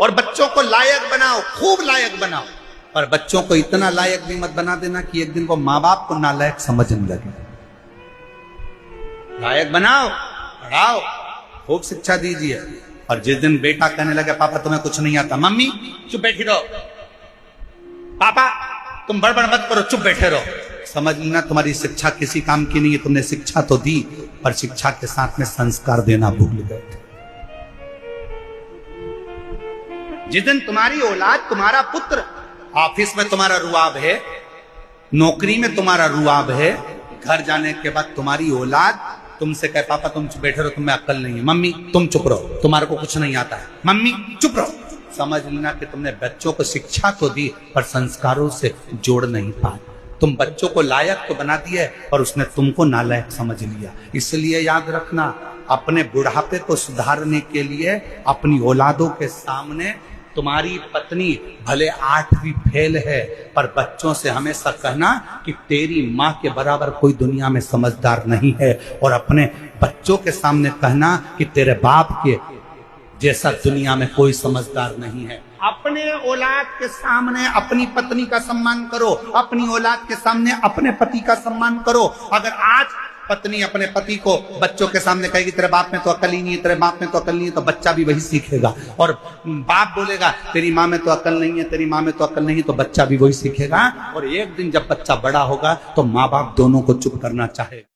और बच्चों को लायक बनाओ, खूब लायक बनाओ। और बच्चों को इतना लायक भी मत बना देना कि एक दिन वो माँ बाप को नालायक समझने लगे। लायक बनाओ, पढ़ाओ, खूब शिक्षा दीजिए। और जिस दिन बेटा कहने लगे पापा तुम्हें कुछ नहीं आता, मम्मी चुप बैठी रहो, पापा तुम बड़बड़ मत करो, चुप बैठे रहो, समझ लेना तुम्हारी शिक्षा किसी काम की नहीं है। तुमने शिक्षा तो दी पर शिक्षा के साथ में संस्कार देना भूल गए थे। जिस दिन तुम्हारी औलाद, तुम्हारा पुत्र ऑफिस में तुम्हारा रुआब है, नौकरी में तुम्हारा रुआब है, घर जाने के बाद तुम्हारी औलाद तुमसे कहे पापा तुम चुप बैठे रहो, तुम्हें अक्ल नहीं है, मम्मी तुम चुप रहो, तुम्हारे को कुछ नहीं आता है, मम्मी चुप रहो, समझ लेना कि तुमने बच्चों को शिक्षा तो दी पर संस्कारों से जोड़ नहीं पाए। तुम बच्चों को लायक तो बना दिया और उसने तुमको नालायक समझ लिया। इसलिए याद रखना, अपने बुढ़ापे को सुधारने के लिए अपनी औलादों के सामने तुम्हारी पत्नी भले 8वीं फेल है पर बच्चों से हमेशा कहना कि तेरी माँ के बराबर कोई दुनिया में समझदार नहीं है, और अपने बच्चों के सामने कहना कि तेरे बाप के जैसा दुनिया में कोई समझदार नहीं है। अपने औलाद के सामने अपनी पत्नी का सम्मान करो, अपनी औलाद के सामने अपने पति का सम्मान करो। अगर आज पत्नी अपने पति को बच्चों के सामने कहेगी तेरे बाप में तो अकल ही नहीं है, तेरे बाप में तो अकल नहीं है, तो बच्चा भी वही सीखेगा। और बाप बोलेगा तेरी माँ में तो अकल नहीं है, तेरी माँ में तो अकल नहीं है, तो बच्चा भी वही सीखेगा। और एक दिन जब बच्चा बड़ा होगा तो माँ बाप दोनों को चुप करना चाहेगा।